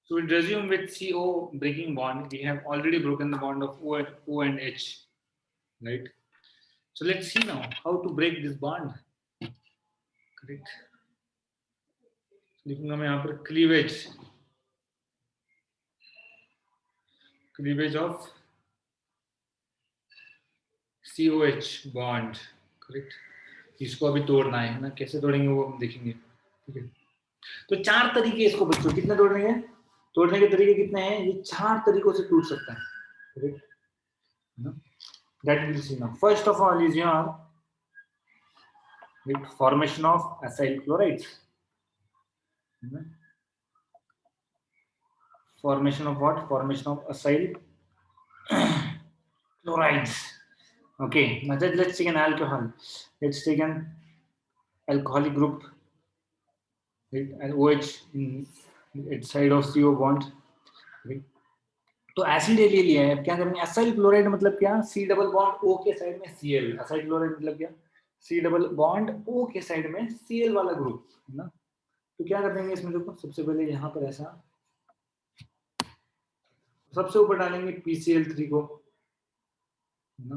So we'll resume with CO breaking bond. We have already broken the bond of O and H, right? So let's see now how to break this bond. Correct. लिखूंगा मैं यहाँ पर cleavage of COH bond. Correct. इसको अभी तोड़ना है ना, कैसे तोड़ेंगे वो हम देखेंगे. ठीक है. तो 4 तरीके इसको बच्चों कितने तोड़ने हैं, तोड़ने के तरीके कितने हैं, ये 4 तरीकों से टूट सकता है. Correct. That we'll see now. First of all is your formation of acyl chlorides. Formation of what? Formation of acyl chlorides. Okay, now let's take an alcohol. Let's take an alcoholic group, right? And OH in its side of CO bond. Right? तो acid ले लिया है, अब क्या करेंगे, acyl chloride मतलब क्या, C double bond O के साइड में Cl. असाइल क्लोराइड मतलब क्या, C डबल बॉन्ड O के साइड में Cl वाला ग्रुप है ना. तो क्या कर देंगे इसमें, देखो सबसे पहले यहाँ पर ऐसा सबसे ऊपर डालेंगे PCl3 को है ना.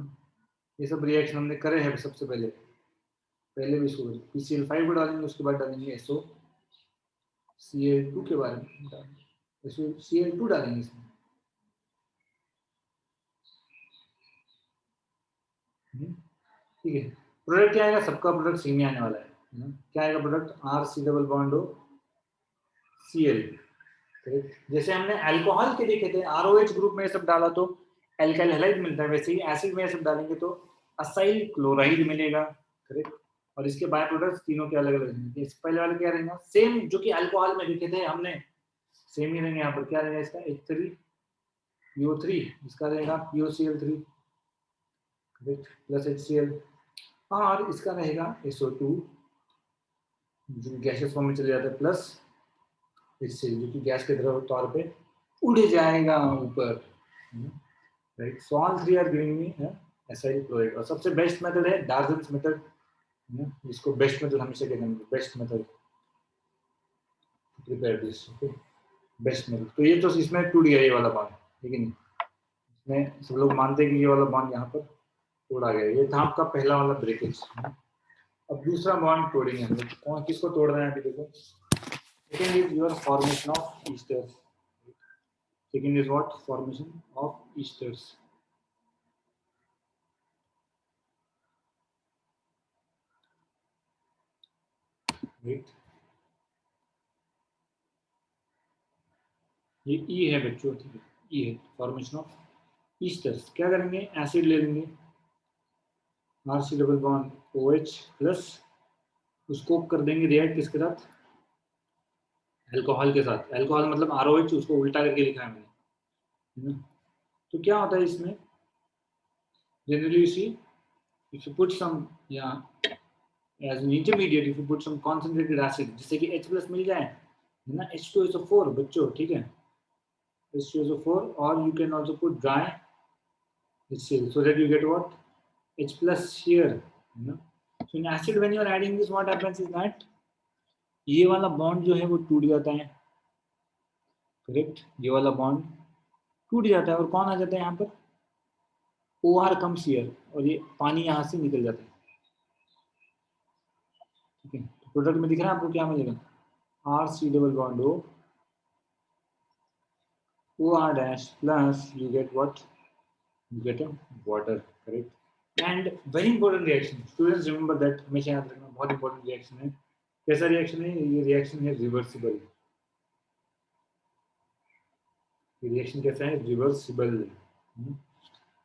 ये सब रिएक्शन हमने करे हैं सबसे पहले भी इसको PCl5 को डालेंगे, उसके बाद डालेंगे SOCl2 के बारे में डालेंगे, Cl2 डालेंगे इसमें. ठीक है. प्रोडक्ट क्या आएगा, सबका प्रोडक्ट सेम ही आने वाला है ना. क्या आएगा product, RC double bond O Cl. जैसे हमने अल्कोहल के देखे थे, ROH ग्रुप में सब डाला तो एल्काइल हैलाइड मिलता है, वैसे ही एसिड में सब डालेंगे तो असाइल क्लोराइड मिलेगा. करेक्ट. और इसके बाय प्रोडक्ट्स तीनों के अलग अलग रहेंगे. इस पहले वाले क्या रहेगा, सेम जो कि अल्कोहल में देखे थे हमने, सेम ही रहेंगे. यहाँ पर क्या रहेगा इसका H3PO3, इसका रहेगा POCl3 करेक्ट प्लस HCl, और इसका रहेगा SO2 जो गैसेस फॉर्म में चले जाता है, प्लस इससे जो कि गैस के तौर पे उड़ जाएगा ऊपर. Right. So all three are giving me acyl chloride. और सबसे बेस्ट मेथड है डार्जन्स मेथड, इसको बेस्ट मेथड हमेशा कहते हैं, best method prepare this. Okay, best method. तो ये तो इसमें टूट गया ये वाला बॉन्ड, लेकिन इसमें सब लोग मानते हैं कि ये वाला बॉन्ड यहाँ पर तोड़ा गया. ये था आपका पहला वाला ब्रेकेज. अब दूसरा बॉन्ड तोड़ेंगे हम लोग. कौन किसको तोड़ रहे हैं अभी देखो. Second is your formation of esters. Second is what? Formation of esters. Right. ये E है बच्चों, ठीक है, E है फॉर्मेशन ऑफ ईस्टर्स. क्या करेंगे, एसिड ले लेंगे RC double bond OH plus, उसको कर देंगे रिएक्ट किसके साथ, अल्कोहल के साथ. अल्कोहल मतलब ROH, उसको उल्टा करके लिखा है मैंने. तो क्या होता है इसमें, generally you see if you put some या as an intermediate if you put some concentrated acid, जिससे कि H प्लस मिल जाए है ना, H2SO4 बच्चों, ठीक है, H2SO4, or you can also put dry HCl so that you get what, H plus here. You know? So in acid when you are adding this, what happens is that ये वाला bond जो है वो टूट जाता है. Correct. ये वाला बॉन्ड टूट जाता है और कौन आ जाता है यहाँ पर, OR कम्स हियर, और ये पानी यहाँ से निकल जाता है. ठीक है. तो प्रोडक्ट में दिख रहा है आपको क्या मिलेगा, RC double bond O OR dash plus you get what, you get a water. Correct. And very important reaction, students remember that, हमेशा याद रखना, बहुत important reaction है. कैसा रिएक्शन है ये, रिएक्शन है रिवर्सिबल. ये रिएक्शन कैसा है, रिवर्सिबल.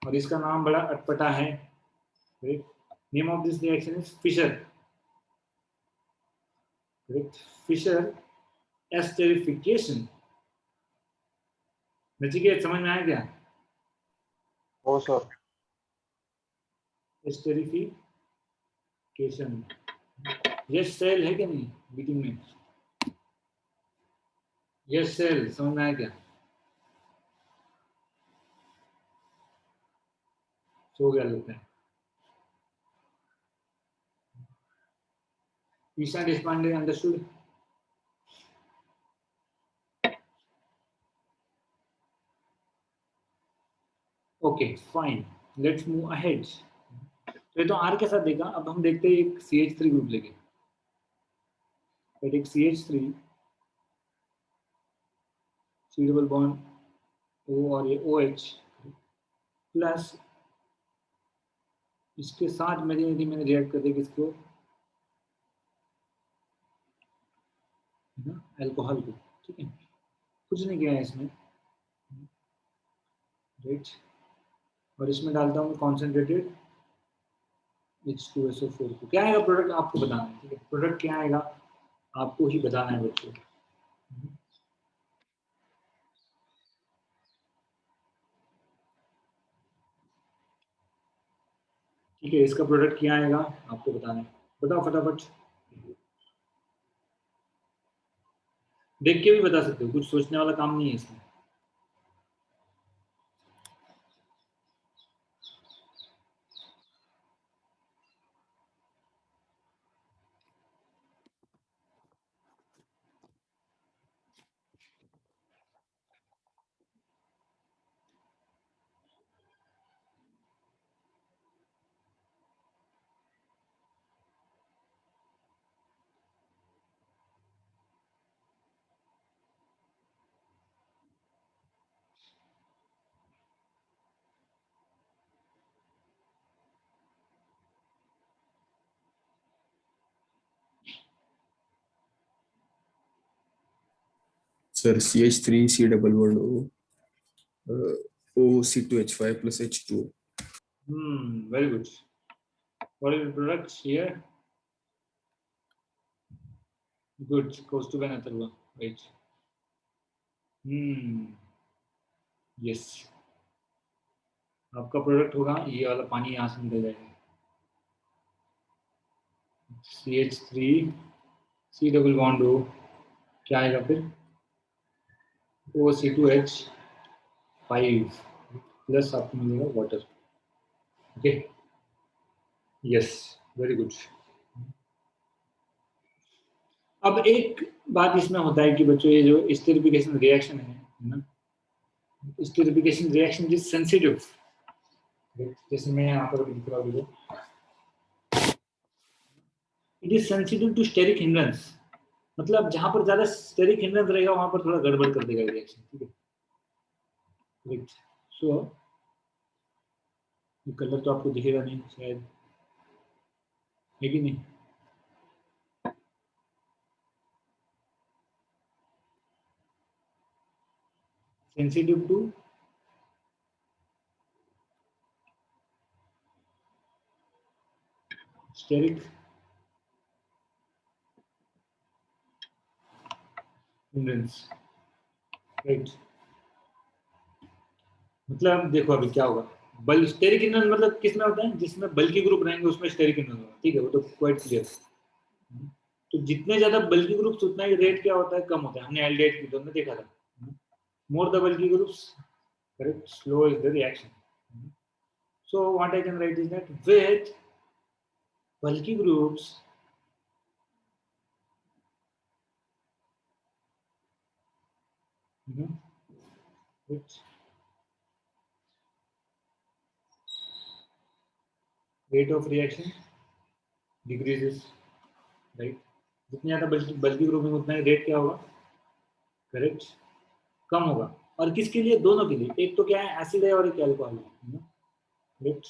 और इसका नाम बड़ा अटपटा है. Name of this reaction is Fischer. Correct. Fischer esterification. Nachiket समझ में आया क्या? Oh sir. एस्टेरिफिकेशन. यस सेल है क्या नहीं मीटिंग में, यस सेल समझ में आया क्या? सो गया लगता है. Isha Deshpande understood. Okay fine, let's move ahead. तो ये तो आर के साथ देखा, अब हम देखते हैं एक CH3 ग्रुप लेके। एक CH3 C double bond O और ये OH प्लस इसके साथ मैंने रिएक्ट कर दिया किसको, अल्कोहल को। ठीक है, कुछ नहीं किया है इसमें, राइट। और इसमें डालता हूँ कॉन्सेंट्रेटेड H2SO4 को। क्या आएगा प्रोडक्ट आपको बताना है, ठीक है, प्रोडक्ट क्या आएगा आपको ही बताना है बच्चों। ठीक है, इसका प्रोडक्ट क्या आएगा आपको बताना है, बताओ फटाफट। देख के भी बता सकते हो, कुछ सोचने वाला काम नहीं है इसमें। Sir, CH3 C double bond O, OC2H5 plus H2O. Very good. What is the product here? Good, goes to Venezuela, right? Yes. आपका प्रोडक्ट होगा ये वाला, पानी यहाँ से निकल जाएगा, CH3 C double bond O, क्या आएगा फिर OC2H5 प्लस आपको मिलेगा water. Okay, yes, very good. अब एक बात इसमें होता है कि बच्चों, ये जो स्टेरिफिकेशन रिएक्शन है ना, स्टेरिफिकेशन रिएक्शन इज सेंसिटिव। जैसे मैं यहाँ पर लिख रहा हूँ, it is sensitive to steric hindrance. मतलब जहां पर ज्यादा स्टेरिक हिंड्रेंस रहेगा वहां पर थोड़ा गड़बड़ कर देगा रिएक्शन। ठीक है, राइट। सो ये कलर तो आपको दिखेगा नहीं शायद, है कि नहीं? Sensitive to steric hindrance, right. मतलब देखो अभी क्या होगा, बल स्टेरिक हिंड्रेंस मतलब किस में होता है, जिसमें बल्कि ग्रुप रहेंगे उसमें स्टेरिक हिंड्रेंस होगा। ठीक है, वो तो क्वाइट क्लियर। तो जितने ज्यादा बल्कि ग्रुप्स उतना ही रेट क्या होता है, कम होता है। हमने एल्डिहाइड की दोनों में देखा था, more the bulky groups, correct, slow is the reaction. So what I can write is that with bulky groups, with rate of reaction decreases, right? जितने ज्यादा बल्कि ग्रुप में उतना ही रेट क्या होगा, करेक्ट, कम होगा। और किसके लिए, दोनों के लिए। एक तो क्या है, एसिड है और एक अल्कोहल है, करेक्ट।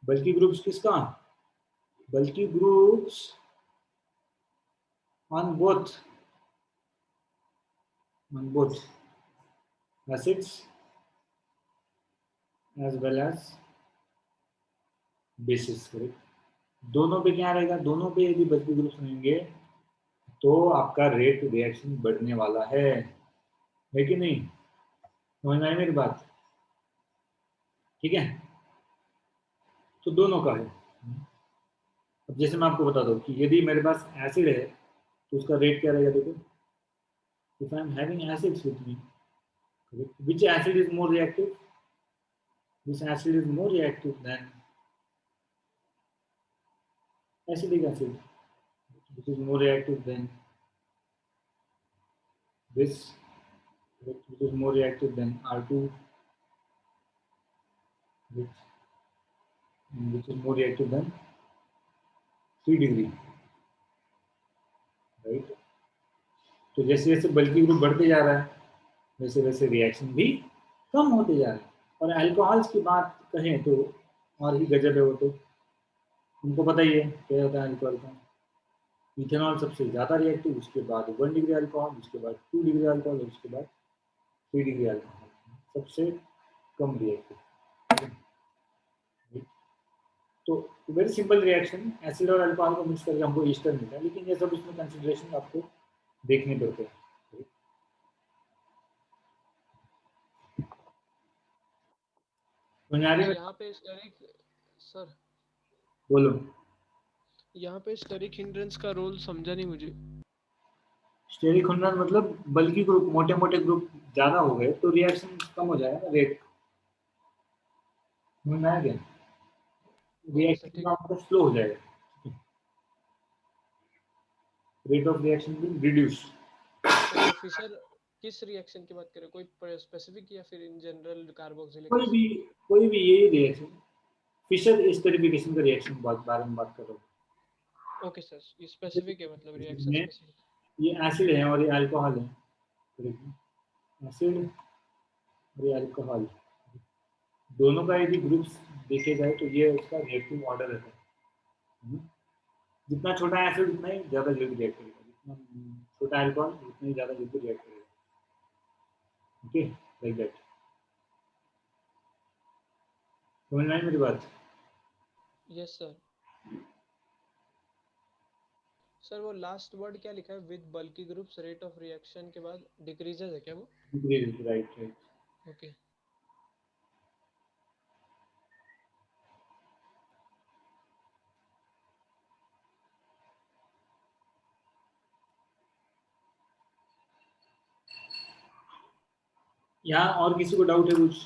बल्कि ग्रुप्स किसका, बल्कि groups on both acids as well as bases, correct. दोनों पे क्या रहेगा, दोनों पे यदि बल्कि ग्रुप्स रहेंगे तो आपका रेट रिएक्शन बढ़ने वाला है कि नहीं? समझ में आई मेरी बात? ठीक है, तो दोनों का है। अब जैसे मैं आपको बता दूं कि यदि मेरे पास एसिड है तो उसका रेट क्या रहेगा, देखो, if I am having acids with me, which acid is more reactive, this acid is more reactive than acidic acid, which is more reactive than this, which is more reactive than R2, which is more reactive than 3 degree, right. तो जैसे जैसे बल्कि group बढ़ते जा रहा है वैसे वैसे रिएक्शन भी कम होते जा रहे हैं। और अल्कोहल्स की बात कहें तो और ही गजब है वो तो, उनको पता ही है क्या होता है अल्कोहल का। इथेनॉल सबसे ज़्यादा रिएक्टिव, उसके बाद 1 डिग्री अल्कोहल, उसके बाद 2 डिग्री अल्कोहल, उसके बाद 3 डिग्री अल्कोहल, सबसे कम रिएक्टिव। तो वेरी सिंपल रिएक्शन, एसिड और अल्कोहल को मिक्स करके हमको ईस्टर मिलता है, लेकिन ये सब इसमें कंसिडरेशन आपको देखने पड़ते हैं। यहाँ पे स्टेरिक सर, बोलो। यहाँ पे स्टेरिक हिंड्रेंस का रोल समझा नहीं मुझे। स्टेरिक हिंड्रेंस मतलब बल्कि ग्रुप, मोटे मोटे ग्रुप ज्यादा हो गए तो रिएक्शन कम हो जाएगा, रेट समझ में आया क्या? रिएक्शन ठीक का है। मतलब स्लो हो जाएगा, rate of reaction will reduce. तो फिशर किस रिएक्शन की बात करें, कोई स्पेसिफिक या फिर इन जनरल कार्बोक्सिलिक कोई भी एसिड? कोई भी यही रिएक्शन, फिशर एस्टरिफिकेशन का रिएक्शन बारे में बात कर रहा हूँ। ओके सर, ये स्पेसिफिक है, मतलब रिएक्शन इसमें स्पेसिफिक। ये एसिड है और ये अल्कोहल है, एसिड और ये अल्कोहल, दोनों का यदि ग्रुप्स देखे जाए तो ये उसका रिएक्टिव ऑर्डर है। जितना छोटा एसिड उतना ही ज़्यादा जल्दी रिएक्ट करेगा, जितना छोटा अल्कोहल उतना ही ज़्यादा जल्दी रिएक्ट करेगा। Okay, like that. समझ में आई मेरी बात? Yes sir. सर वो लास्ट वर्ड क्या लिखा है, with bulky groups rate of reaction के बाद डिक्रीजेस है क्या वो? Right right. ओके। यहाँ और किसी को डाउट है कुछ?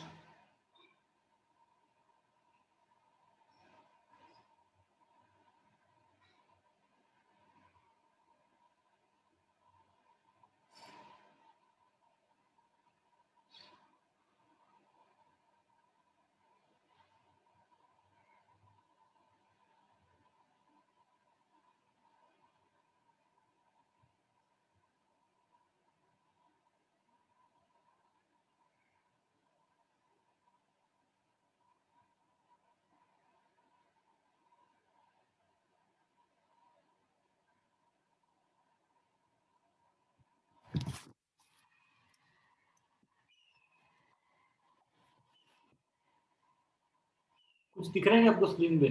कुछ दिख रहा है क्या आपको स्क्रीन पे?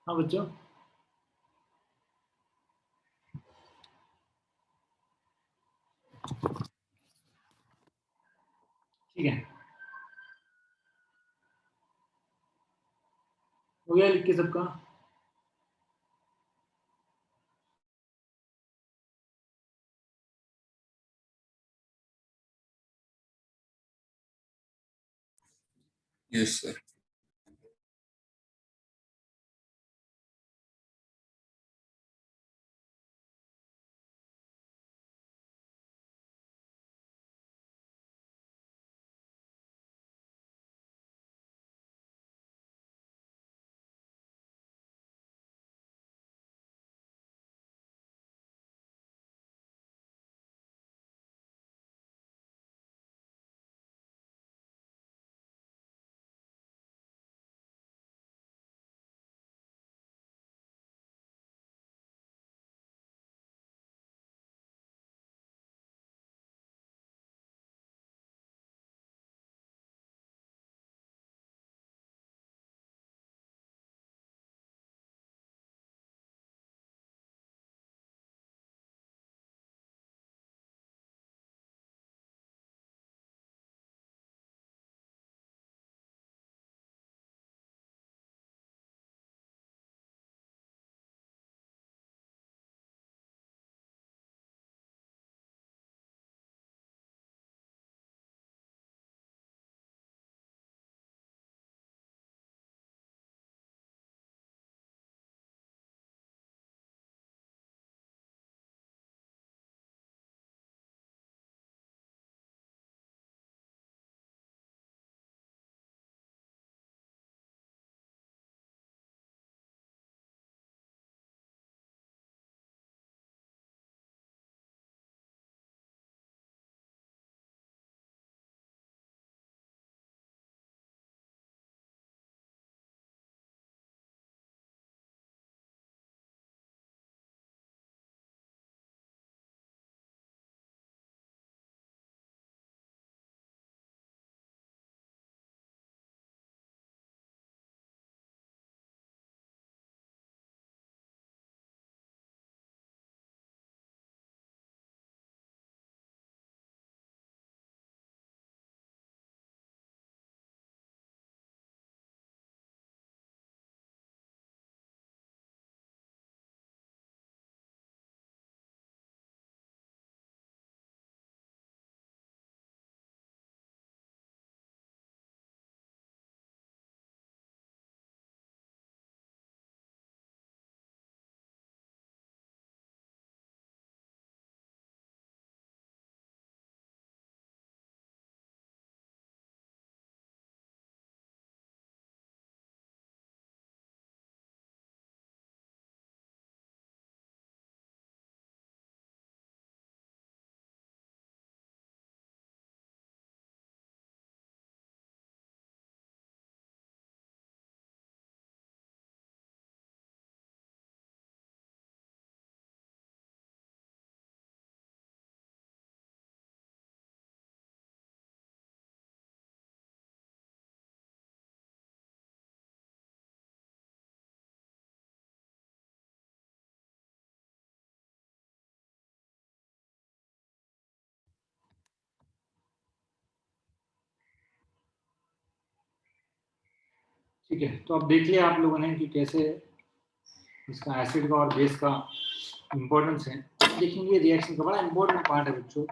हाँ बच्चों, ठीक है, हो गया लिख के सबका? Yes, sir. ठीक है, तो अब देख लिया आप लोगों ने कि कैसे इसका एसिड का और बेस का इंपॉर्टेंस है। देखेंगे रिएक्शन का बड़ा इंपॉर्टेंट पार्ट है बच्चों,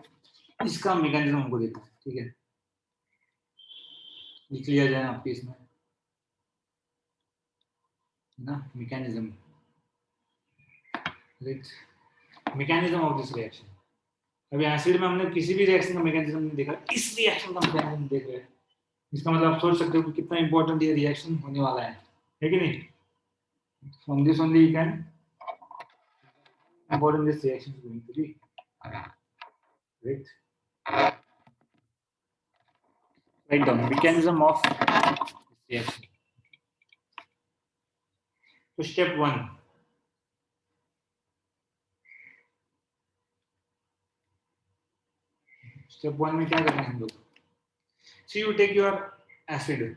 इसका मैकेनिज्म हमको देखना है। ठीक है, लिख लिया जाए आपके इसमें ना, mechanism, mechanism of this reaction. अभी एसिड में हमने किसी भी रिएक्शन का मैकेनिज्म नहीं देखा, इस रिएक्शन का मैकेनिज्म देख रहे हैं। इसका मतलब आप सोच सकते हो कि कितना इंपॉर्टेंट ये रिएक्शन होने वाला है कि नहीं? From this only you can important this reaction is going to be. Right? Write down mechanism of this reaction. So step 1. Step 1 में क्या करना है हम लोग? So you take your acid.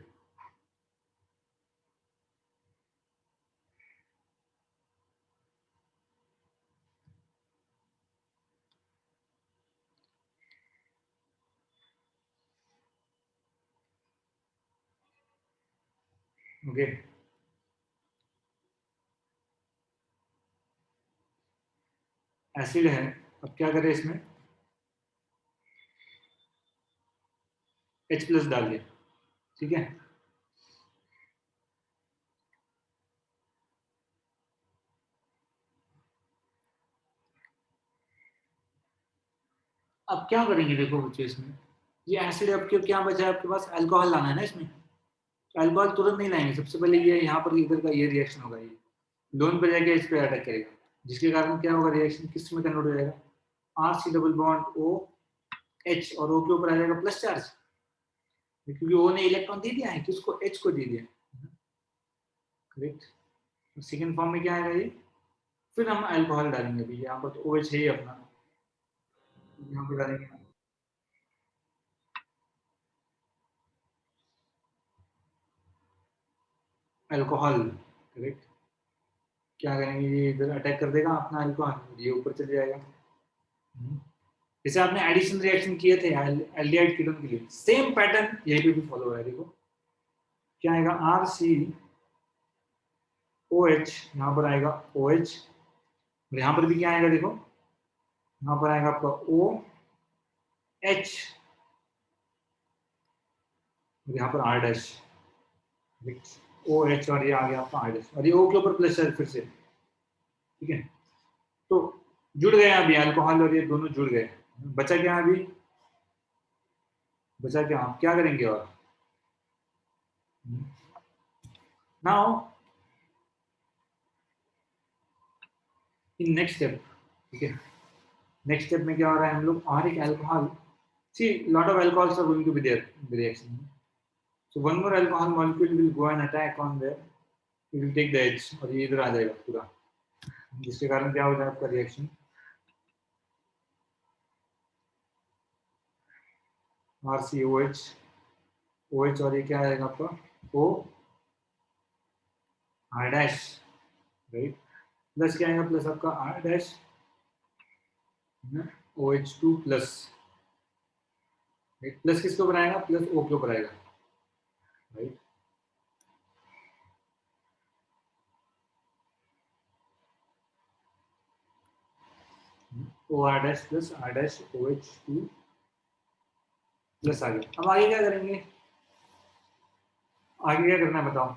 Okay. Acid है, अब क्या करें इसमें? H प्लस डाल दिया, ठीक है? अब क्या करेंगे देखो बच्चों, इसमें ये एसिड अब क्या बचा है आपके पास? अल्कोहल लाना है ना इसमें। तो अल्कोहल तुरंत नहीं लाएंगे, सबसे पहले ये यहाँ पर इधर का ये रिएक्शन होगा, ये लोन पे जाके इस पे अटैक करेगा, जिसके कारण क्या होगा, रिएक्शन किस में कन्वर्ट हो जाएगा? R C double bond O H, और ओ के ऊपर आ जाएगा प्लस चार्ज, क्योंकि ओ ने इलेक्ट्रॉन दे दिया है, किसको? एच को दे दिया। करेक्ट। सेकेंड फॉर्म में क्या आएगा ये? फिर हम अल्कोहल डालेंगे, अभी यहाँ पर तो ओ एच है ही अपना, यहाँ पर डालेंगे अल्कोहल। करेक्ट। क्या करेंगे, ये इधर अटैक कर देगा अपना अल्कोहल, ये ऊपर चले जाएगा। जैसे आपने एडिशन रिएक्शन किए थे एल्डिहाइड कीटोन के लिए, सेम पैटर्न यही पे भी फॉलो हो रहा है। देखो क्या आएगा, आर सी ओ एच, यहाँ पर आएगा ओ एच, यहाँ पर भी क्या आएगा देखो, यहाँ पर आएगा आपका ओ एच, यहाँ पर आर डैश, ओ एच, और ये आ गया आपका आर डैश, और ये ओ के ऊपर प्लस है फिर से। ठीक है, तो जुड़ गए अभी अल्कोहल और ये दोनों जुड़ गए। बचा क्या अभी? बचा क्या, आप क्या करेंगे? और नाउ इन नेक्स्ट स्टेप, ठीक है, नेक्स्ट स्टेप में क्या हो रहा है, हम लोग और एक alcohol, see lot of alcohols are going to be there in the reaction, so one more alcohol molecule will go and attack on there, it will take the H, और ये इधर आ जाएगा पूरा, जिसके कारण क्या हो जाएगा आपका reaction, R C O H, और ये क्या आएगा आपका O R dash, right, plus क्या आएगा, प्लस आपका R dash O H two plus, plus किसके ऊपर आएगा? प्लस ओ के ऊपर आएगा, right. O R dash plus R dash O H two plus आ गया। अब आगे क्या करेंगे? आगे क्या करना है बताओ?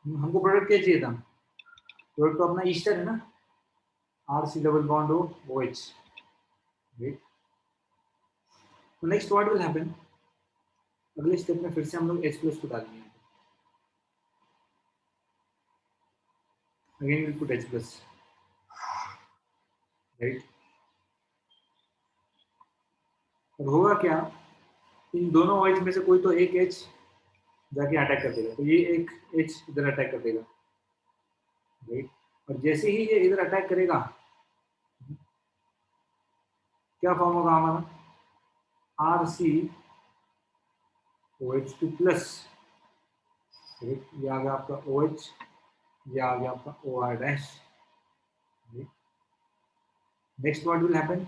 हमको प्रोडक्ट क्या चाहिए था? प्रोडक्ट तो अपना ईस्टर है ना, R C double bond O H, right. तो नेक्स्ट व्हाट विल हैपन, अगले स्टेप में फिर से हम लोग H प्लस को डालेंगे, again will put H plus, right. और होगा क्या, इन दोनों OH में से कोई तो एक H जाके अटैक कर देगा, तो ये एक H इधर अटैक कर देगा, राइट। और जैसे ही ये इधर अटैक करेगा, क्या फॉर्म होगा हमारा? R C O H two plus, ये आ गया आपका ओ एच, ये आ गया आपका O R dash. Next what will happen,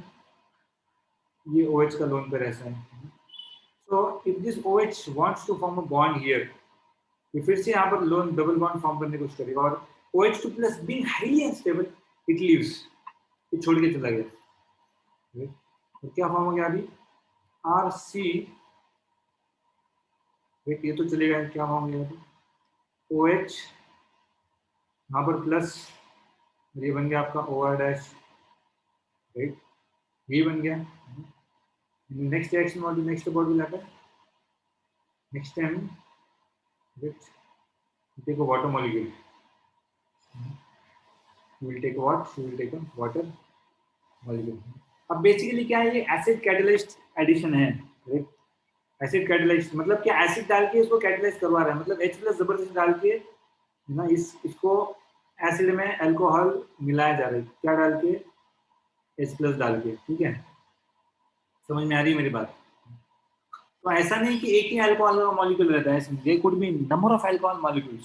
ये ओ एच का लोन पे रहता है, so if this OH wants to form a bond here, ये फिर से यहाँ पर लोन डबल बॉन्ड फॉर्म करने की कोशिश करेगा और OH2 plus being highly unstable it leaves, ये छोड़ के चला गया। तो क्या फॉर्म हो गया अभी RC, वेट ये तो चलेगा, क्या फॉर्म हो गया अभी OH यहाँ पर प्लस, ये बन गया आपका OR डैश, राइट, ये बन गया। Next reaction module, next board भी लाकर next time with take a water molecule, you will take what, you will take a water molecule। अब बेसिकली क्या है, ये एसिड कैटलिस्ट एडिशन है, राइट। एसिड कैटलिस्ट मतलब क्या, एसिड डाल के इसको कैटलाइज करवा रहा है, मतलब H प्लस जबरदस्ती डाल के ना इसको एसिड में अल्कोहल मिलाया जा रहा है, क्या डाल के, H प्लस डाल के, ठीक है, समझ में आ रही है मेरी बात। तो ऐसा नहीं कि एक ही अल्कोहल का मॉलिक्यूल रहता है, there could be number of alcohol molecules,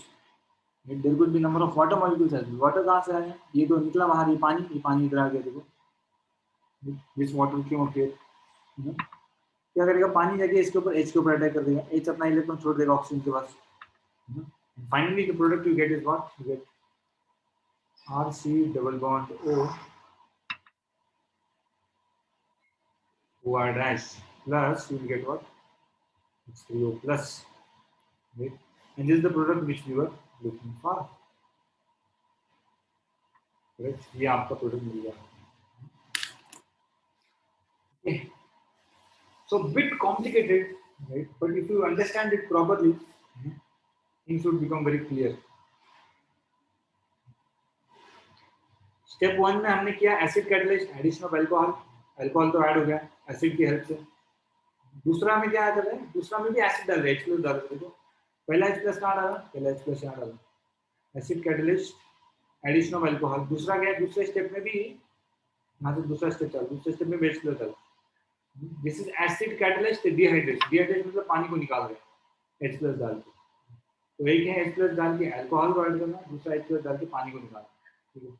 there could be number of water molecules. Water कहाँ से आया, ये तो निकला बाहर, ये पानी इधर आ गया, देखो दिस वाटर क्यों अपीयर, क्या करेगा, पानी जाके इसके ऊपर H के ऊपर अटैक कर देगा, H अपना इलेक्ट्रॉन छोड़ देगा ऑक्सीजन के पास। Finally the product you get is what, you get RC double bond OR dash plus, you will get what, H3O plus, right? And this is the product which we were looking for, right? ये आपका product मिल गया। Okay, so bit complicated, right? But if you understand it properly, things would become very clear. Step 1 में हमने किया acid catalyst, addition of alcohol, alcohol तो add हो गया acid की हेल्प से। दूसरा में क्या कर रहे हैं, दूसरा में भी एसिड डाल रहे हैं, H प्लस डाल रहे हैं, पहला H प्लस कहाँ डाला, पहला H प्लस यहाँ डाला, acid catalyst addition of alcohol. दूसरा क्या है, दूसरे स्टेप में भी यहाँ से दूसरा स्टेप चल, दूसरे स्टेप में H प्लस डाला, this is acid catalyst dehydration, dehydration मतलब पानी को निकाल रहे हैं H प्लस डाल के। तो एक है H प्लस डाल के अल्कोहल को ऐड करना, दूसरा H प्लस डाल के पानी को निकालना, ठीक है।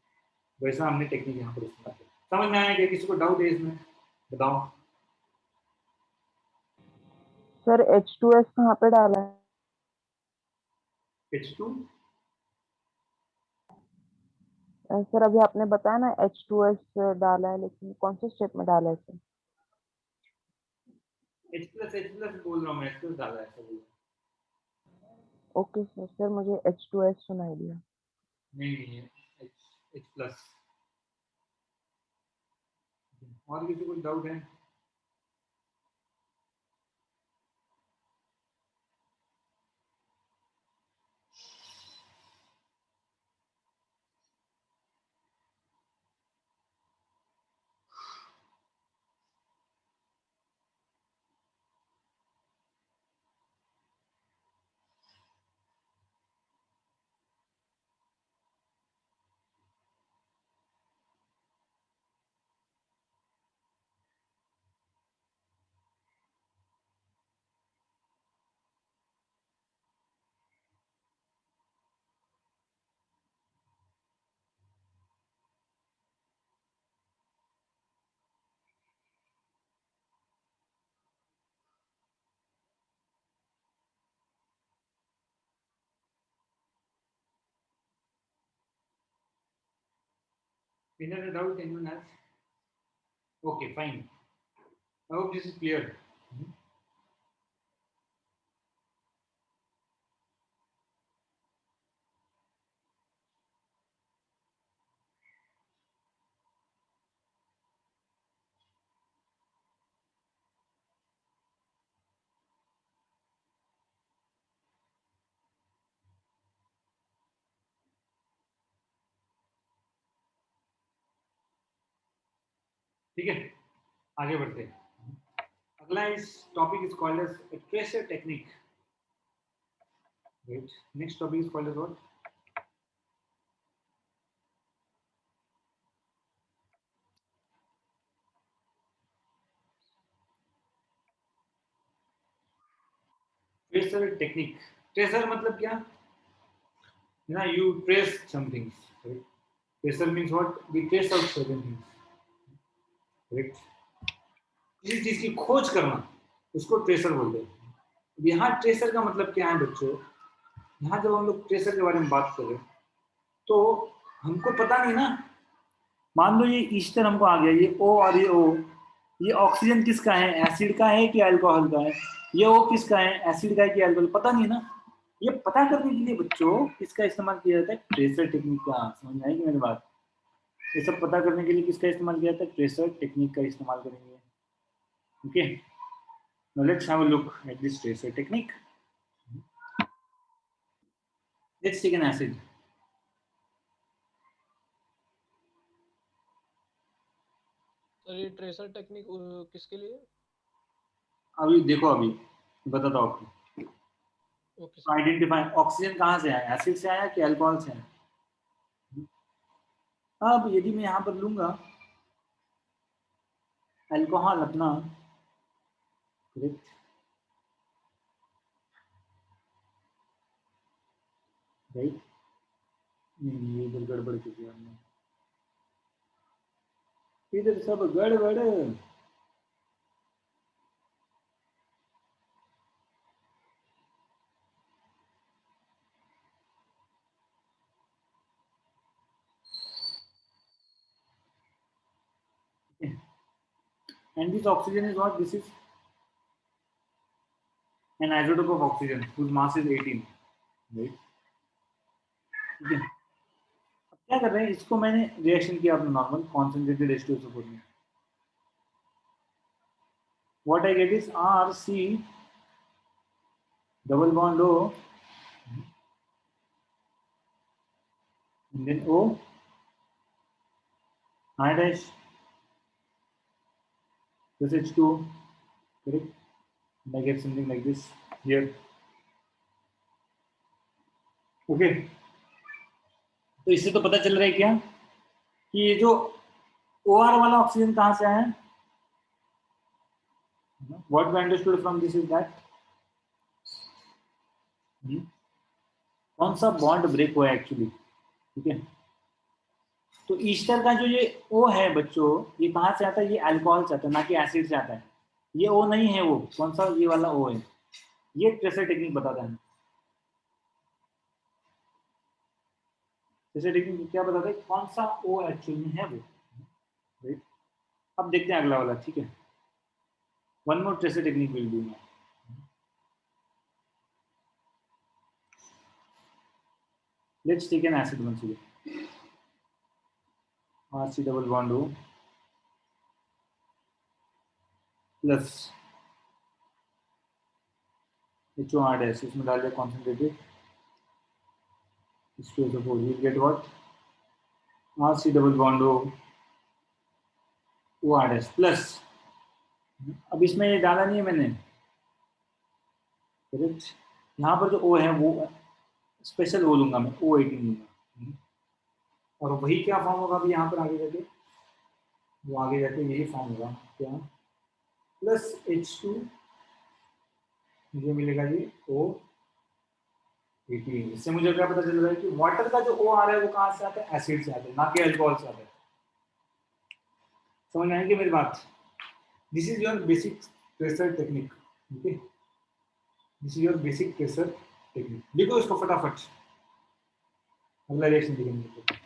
वैसा हमने टेक्निक यहाँ पर इस्तेमाल किया। समझ में आया कि किसी को डाउट है इसमें, बताओ। सर H2S कहाँ पे डाला है? H2 सर अभी आपने बताया ना H2S डाला है, लेकिन कौन से स्टेप में डाला है सर? H प्लस बोल रहा हूँ मैं, H प्लस डाला है सब। ओके सर, सर मुझे H2S सुनाई दिया। नहीं है H प्लस। और किसी को डाउट है? Any doubt anyone has? Okay, fine. I hope this is clear. ठीक है, आगे बढ़ते हैं। अगला इस topic is called as tracer technique, right. Next topic is called as what, tracer technique. Tracer मतलब क्या ना, you trace something, right. Tracer means what, we trace out certain things, right. किसी चीज की खोज करना उसको ट्रेसर बोलते हैं। यहाँ ट्रेसर का मतलब क्या है बच्चों, यहाँ जब हम लोग ट्रेसर के बारे में बात कर रहे हैं तो हमको पता नहीं ना, मान लो ये ईस्टर हमको आ गया, ये ओ और ये ओ, ये ऑक्सीजन किसका है, एसिड का है कि अल्कोहल का है, ये ओ किसका है, एसिड का है कि अल्कोहल, पता नहीं ना। ये पता करने के लिए बच्चों किसका इस्तेमाल किया जाता है, ट्रेसर टेक्निक का। समझ में आएगी मेरी बात? ये सब पता करने के लिए किसका इस्तेमाल किया जाता है, ट्रेसर टेक्निक का इस्तेमाल करेंगे। Okay, now let's have a look at this tracer technique. Let's take an acid. Sir ये ट्रेसर टेक्निक किसके लिए? अभी देखो, अभी बताता हूँ आपको। Okay sir. आइडेंटिफाई ऑक्सीजन कहाँ से आया, एसिड से आया कि अल्कोहल से आया। अब यदि मैं यहाँ पर लूंगा अल्कोहल अपना, करेक्ट, राइट, नहीं ये इधर गड़बड़ की थी हमने, इधर सब गड़बड़। And this oxygen is what? This is an isotope of oxygen whose mass is 18, right? ठीक है, अब क्या कर रहे हैं, इसको मैंने रिएक्शन किया अपना नॉर्मल कॉन्सेंट्रेटेड H2SO4 में। What I get is RC double bond O and then O I dash plus H2O, correct? And I get something like this here. Okay, तो इससे तो पता चल रहा है क्या कि ये जो OR वाला ऑक्सीजन कहाँ से आया है? What we understood from this is that कौन सा बॉन्ड ब्रेक हुआ है एक्चुअली, ठीक है। तो ईस्टर का जो ये ओ है बच्चों, ये कहाँ से आता है, ये अल्कोहल से आता है, ना कि एसिड से आता है। ये ओ नहीं है, वो कौन सा, ये वाला ओ है। ये ट्रेसर टेक्निक बताता है। ट्रेसर टेक्निक क्या बताता है, कौन सा ओ एक्चुअली में है वो, राइट। अब देखते हैं अगला वाला, ठीक है। One more tracer technique will do now. Let's take an acid once again. RC double bond O plus HO dash, इसमें डाल दिया concentrated H2SO4, you get what? RC double bond O O R dash plus, अब इसमें ये डाला नहीं है मैंने, करेक्ट। यहाँ पर जो ओ है वो स्पेशल ओ लूंगा मैं, O18 लूंगा, और वही क्या फॉर्म होगा अभी यहाँ पर आगे जाके, वो आगे जाके यही फॉर्म होगा क्या, प्लस H2, मुझे मिलेगा ये O18। इससे मुझे क्या पता चल रहा है कि वाटर का जो ओ आ रहा है वो कहाँ से आता है, एसिड से आता है, ना कि अल्कोहल से आता है। समझ में आएगी मेरी बात? This is your basic pressure technique, okay. This is your basic pressure technique. लिखो इसको फटाफट, अगला रिएक्शन दिखेंगे।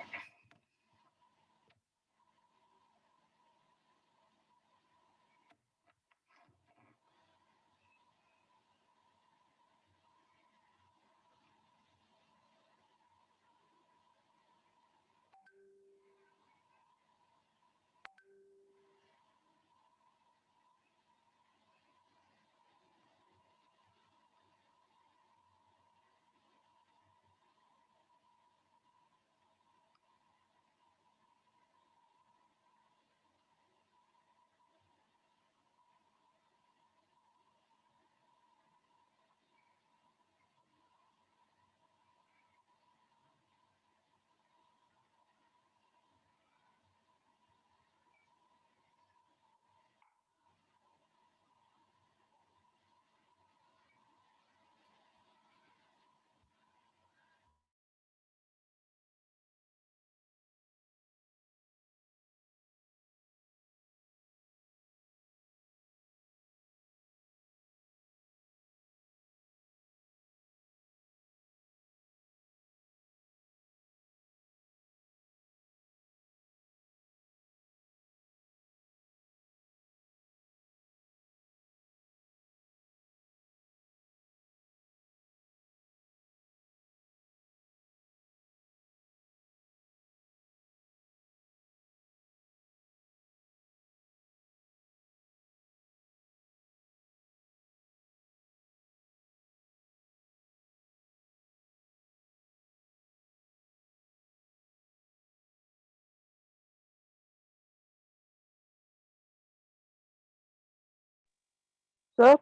Sir,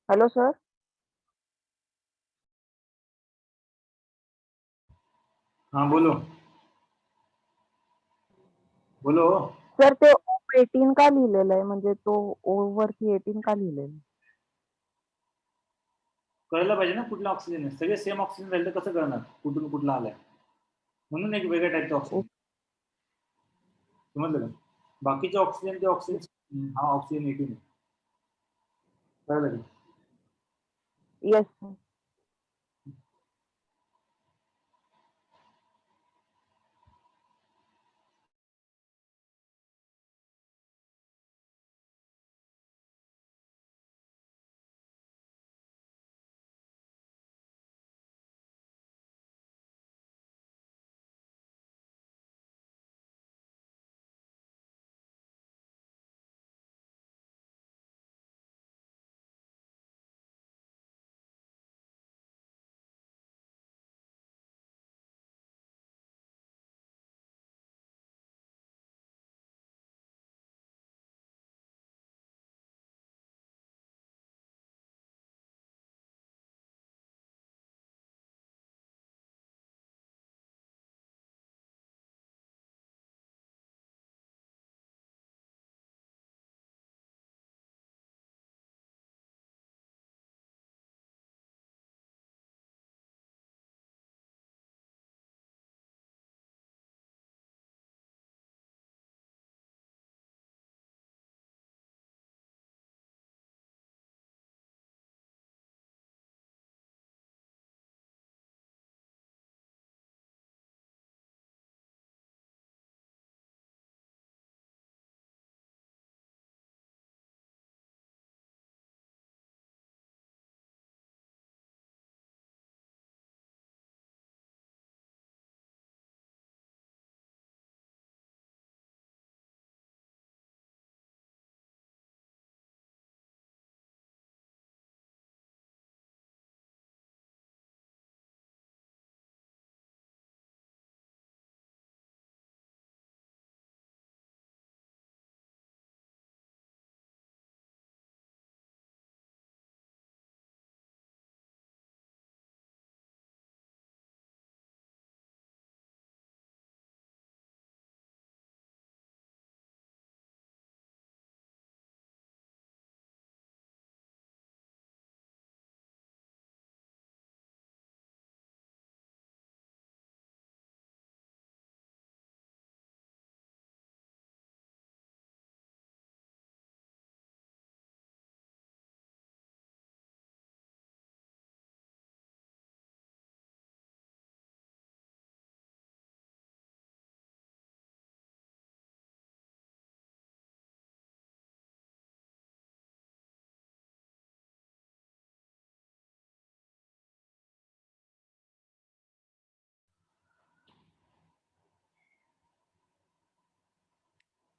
hello sir. हाँ बोलो बोलो. सर ते O18 का लिहिलेलं आहे, म्हणजे तो O वरती 18 का लिहिलेलं आहे? कळलं पाहिजे ना कुठला ऑक्सिजन आहे. सगळे सेम ऑक्सिजन राहिले तर कसं कळणार कुठून कुठला आलाय. म्हणून एक वेगळ्या टाईपचा ऑक्सिजन. समजलं का? बाकीचे ऑक्सिजन ते ऑक्सिजन, हा ऑक्सिजन 18 आहे. कळलं का? Yes sir.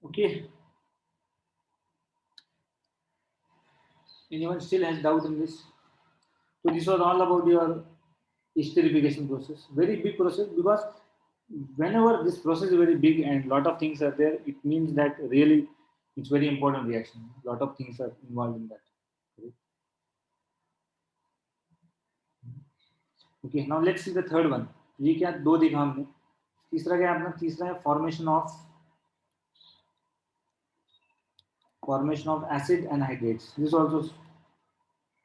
Okay. Anyone still has doubt in this? So this was all about your esterification process. Very big process, because whenever this process is very big and lot of things are there, it means that really it's very important reaction. Lot of things are involved in that. Okay, now let's see the third one. ये क्या दो देखा हमने. तीसरा क्या है अपना? तीसरा है formation of acid anhydrates. This is also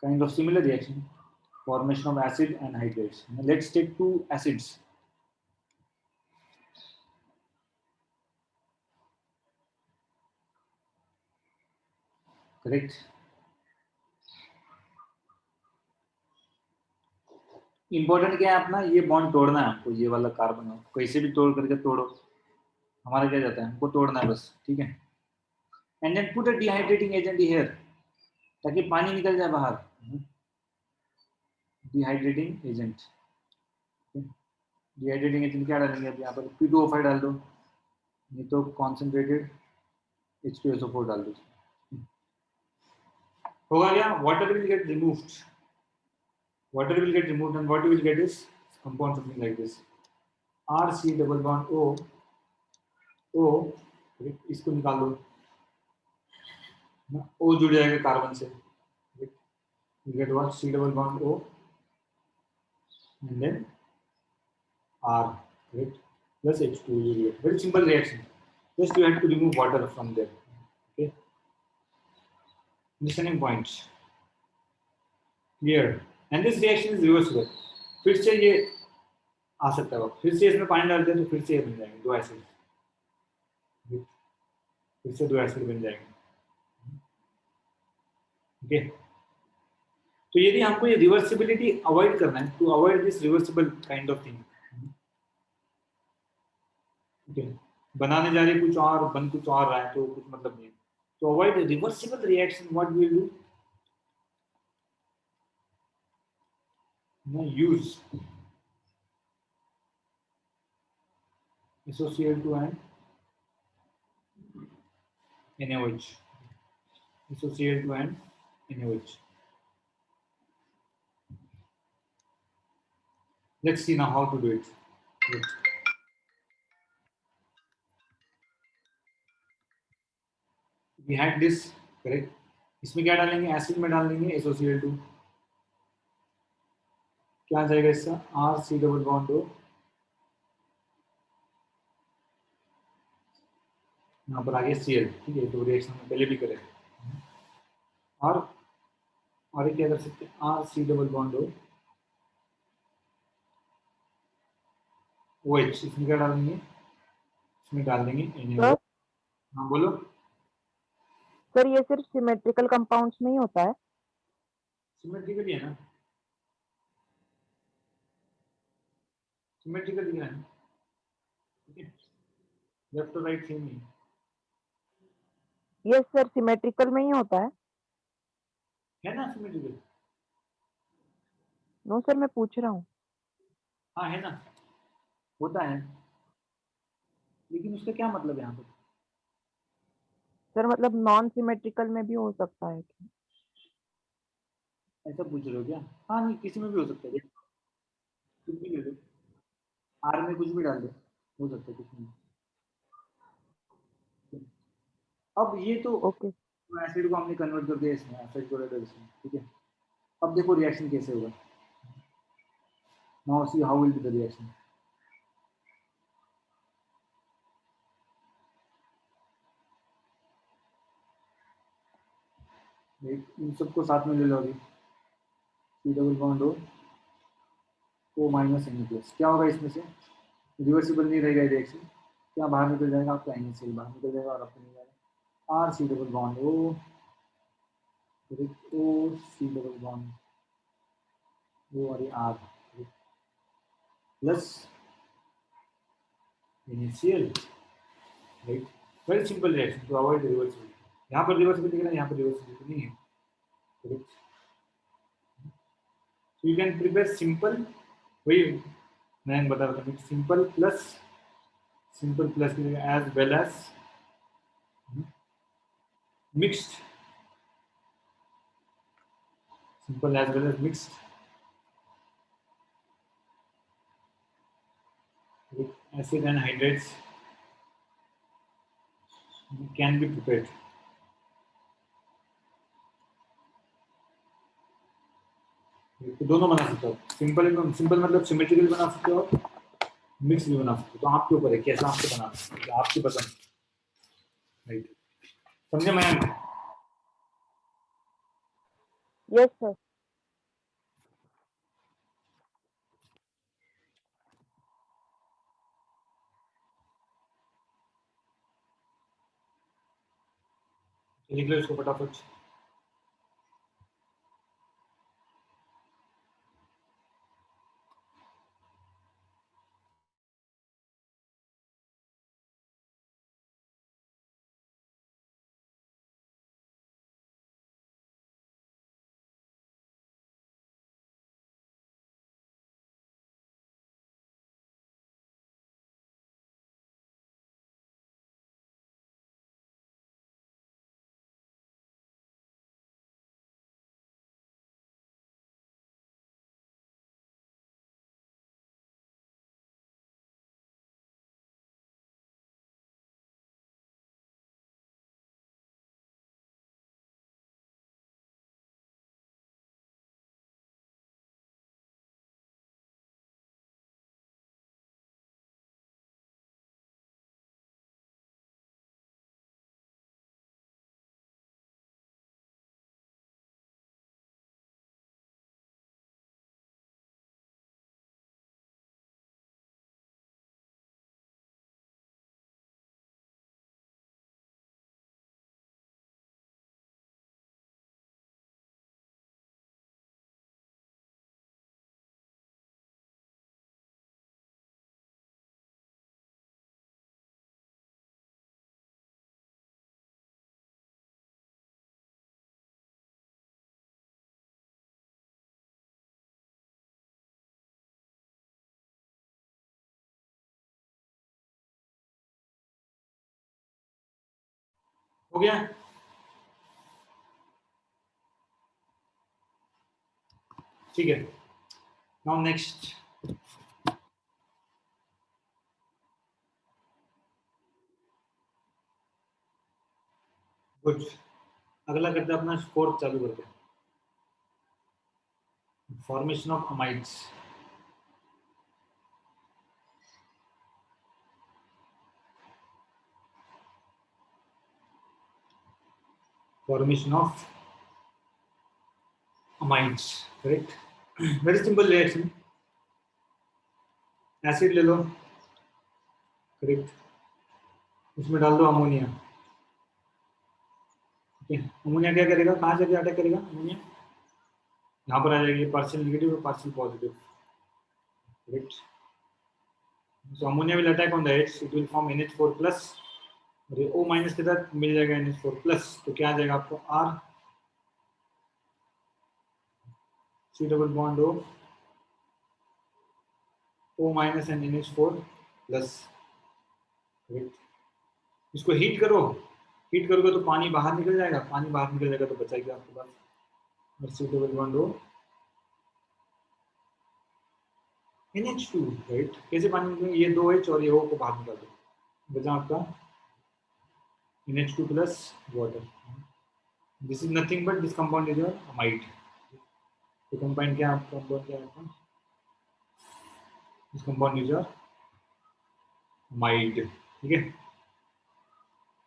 kind of similar reaction. Formation of acid anhydrates. Now let's take two acids. Correct. Important क्या है अपना? ये बॉन्ड तोड़ना है आपको. ये वाला कार्बन कैसे भी तोड़ करके तोड़ो, हमारा क्या जाता है, हमको तोड़ना है बस. ठीक है. And then put a dehydrating agent here, ताकि पानी निकल जाए बाहर. Dehydrating agent. डिहाइड्रेटिंग एजेंट क्या डालेंगे अब यहाँ पर? P2O5 डाल दो, नहीं तो कॉन्सेंट्रेटेड H2SO4 डाल दो. होगा क्या? Water will get removed. Water will get removed, and what you will get is compound something like this. RC double bond O. O, इसको निकाल दो. O जुड़ जाएगा कार्बन से, you get what, C double bond O and then R, correct, plus H2 you get. Very simple reaction. Just you have to remove water from there. Okay. Listening points. Clear. And this reaction is reversible. फिर से ये आ सकता है, फिर से इसमें पानी डाल दें तो फिर से ये बन जाएंगे दो एसिड, फिर से दो एसिड बन जाएंगे. ओके. तो यदि हमको ये रिवर्सिबिलिटी अवॉइड करना है, to avoid this reversible kind of thing, okay, बनाने जा रहे कुछ और बन कुछ और रहा है तो कुछ मतलब नहीं. तो avoid reversible reaction, what we will do, use SOCl2 and NaOH, SOCl2 and NaOH. Let's see now how to do it. Good. We had this, correct. इसमें क्या डालेंगे, एसिड में डाल देंगे SOCl2, क्या आ जाएगा इसका, RC डबल बॉन्ड O, यहाँ पर आगे Cl, ठीक है. तो रिएक्शन में पहले भी करें. और क्या कर सकते हैं, RC double bond O OH, इसमें क्या डालेंगे, इसमें डाल देंगे NaOH. हाँ बोलो. सर ये सिर्फ सिमेट्रिकल कंपाउंड्स में ही होता है? सिमेट्रिकली है ना, सिमेट्रिकल दिख रहा है ना, ठीक है. लेफ्ट और राइट सेम ही यस सर, सिमेट्रिकल में ही होता है ना, सिमेट्रिकल. नो सर, मैं पूछ रहा हूँ. हाँ है ना, होता है, लेकिन उसका क्या मतलब है यहाँ पर. सर मतलब नॉन सिमेट्रिकल में भी हो सकता है क्या? ऐसा पूछ रहे हो क्या. हाँ नहीं, किसी में भी हो सकता है, कुछ भी ले लो, आर में कुछ भी डाल दो, हो सकता है कुछ नहीं. अब ये तो ओके. एसिड को हमने कन्वर्ट कर दिया इसमें, एसिड को इसमें, ठीक है. अब देखो रिएक्शन कैसे होगा. Now see how will be the reaction. इन सबको साथ में ले लो अभी. C double bond O minus Na+, क्या होगा इसमें से, रिवर्सिबल नहीं रहेगा रिएक्शन, क्या बाहर निकल जाएगा आपका NaCl बाहर निकल जाएगा और अपने जाएगा RC double bond O, C double bond O और R plus NaCl, right. Very simple reaction to avoid reversibility. यहाँ पर रिवर्सिबिलिटी है, यहाँ पर रिवर्सिबिलिटी नहीं है, correct. So you can prepare simple, वही मैं बता रहा था, simple plus as well as mixed, simple as well as mixed with acid and hydrates can be prepared. तो दोनों बना सकते हो, सिंपल मतलब सिमेट्रिकल बना सकते हो, मिक्स भी बना सकते हो. तो आपके ऊपर है कैसा आपको बनाना है, आपकी पसंद, राइट. समझे मैम. Yes sir. लिख लो इसको फटाफट. हो गया? ठीक है, नाउ नेक्स्ट गुड। अगला करते हैं अपना फोर्थ, चालू करते हैं formation of amides. Formation of amides, correct. Very simple reaction, acid ले लो, करेक्ट, उसमें डाल दो अमोनिया। ठीक है, अमोनिया क्या करेगा, कहाँ से अटैक करेगा अमोनिया? यहाँ पर आ जाएगी पार्शियल नेगेटिव और partial positive, correct. So ammonia will attack on the aids, it will form NH4 plus, और ये O माइनस के साथ मिल जाएगा NH4 प्लस, तो क्या आ जाएगा आपको R C double bond O minus and NH4 plus, correct. इसको हीट करो, हीट करोगे तो पानी बाहर निकल जाएगा, पानी बाहर निकल जाएगा तो बचाएगा आपके पास, और C double bond NH2, right. कैसे पानी निकलेगा, ये 2H और ये O को बाहर निकाल दो, बचा आपका NH2 plus water. This is nothing but this compound is your amide. तो compound क्या है, compound क्या है आपका? This compound is your amide. ठीक है,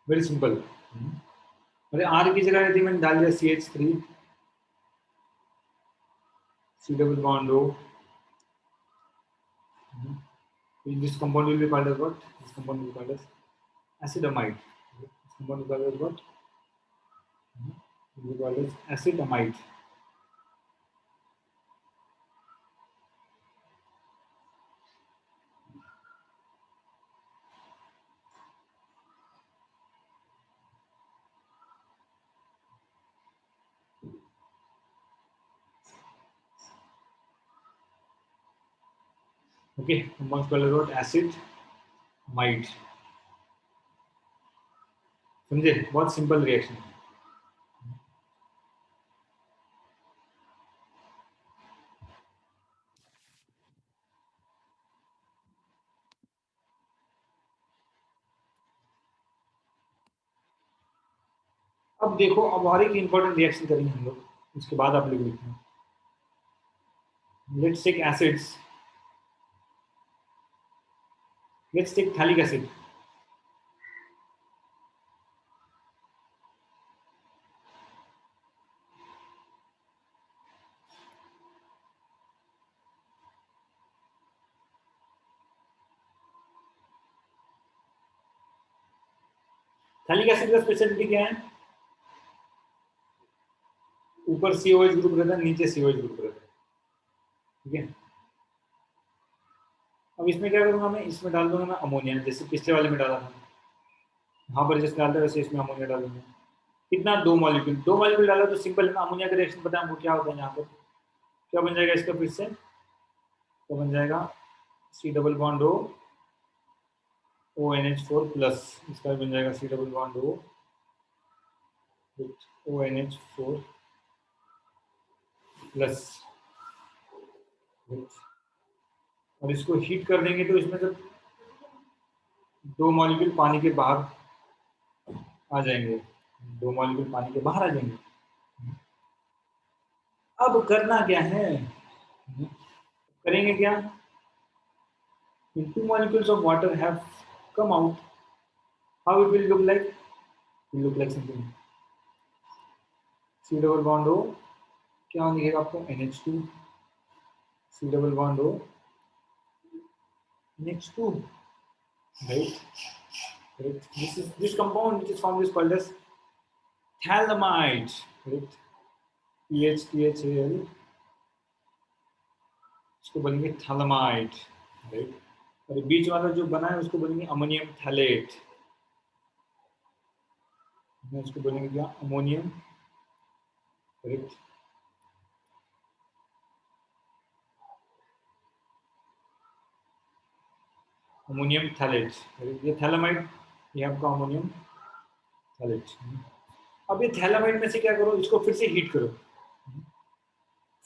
very simple. अरे R की जगह यदि मैंने डाल दिया CH3, C double bond O. This compound will be called as what? This compound will be called as acidamide. This compound will be called as what? It will be called as acidamide. Okay, compound called as what? acidamide. समझे, बहुत simple reaction है। अब देखो, अब और एक important reaction करेंगे हम लोग, उसके बाद आप लोग लिखना। Let's take acids, let's take phthalic acid. Phthalic acid का स्पेशलिटी क्या है? ऊपर COH ग्रुप रहता है, नीचे COH ग्रुप रहता है, ठीक है। अब इसमें क्या करूंगा मैं, इसमें डाल दूंगा मैं अमोनिया, जैसे पिछले वाले में डाला था, यहाँ पर जैसे डालता है वैसे इसमें अमोनिया डालूंगा। कितना, 2 मॉलिक्यूल, 2 मॉलिक्यूल डाला तो सिंपल है ना, अमोनिया का रिएक्शन पता है हमको क्या होता है, यहाँ पर क्या बन जाएगा इसका, फिर से तो बन जाएगा C double bond O NH4 plus, इसका बन जाएगा C double bond O NH4 plus, और इसको हीट कर देंगे तो इसमें जब 2 मॉलिक्यूल पानी के बाहर आ जाएंगे, 2 मॉलिक्यूल पानी के बाहर आ जाएंगे। अब करना क्या है, करेंगे क्या, 2 molecules of water have come out, how it will look like, it will look like something, C double bond O, क्या दिखेगा आपको, NH2, C double bond O NH2, right? Correct. This compound which is formed is called as thalamide, correct? THAL, इसको बनेंगे phthalimide, right. और बीच वाला जो बना है उसको बनेंगे अमोनियम थैलेट, इसको बनेंगे क्या, अमोनियम, करेक्ट। अमोनियम थैलेट, ये थैलामाइड, ये आपका अमोनियम थैलेट। अब ये थैलामाइड में से क्या करो, इसको फिर से हीट करो,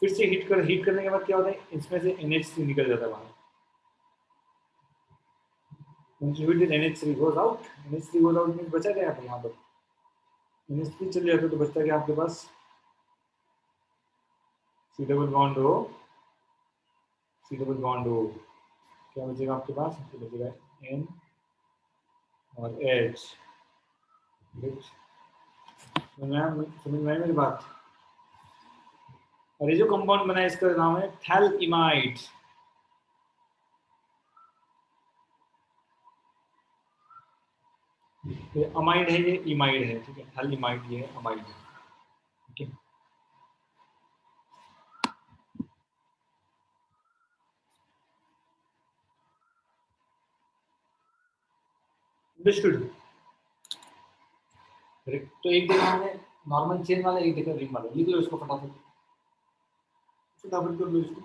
फिर से हीट करने के बाद क्या होता है, इसमें से NH3 निकल जाता है बाहर। Contributed NH3 goes out, NH3 goes out means बचा क्या है यहाँ पर, NH3 चले जाते तो बचता क्या आपके पास, C double bond O, C double bond O, क्या बचेगा आपके पास, तो बचेगा N और H। समझ में आई मेरी बात। और ये जो कंपाउंड बना है इसका नाम है थैलइमाइड। ये अमाइड है, ये इमाइड है, ठीक है, थैलइमाइड ये अमाइड है, ठीक है। अंडरस्टूड। तो एक देखा हमने नॉर्मल चेन वाला, एक देखा रिंग वाला, लिख लो इसको फटाफट, फटाफट कर लो इसको।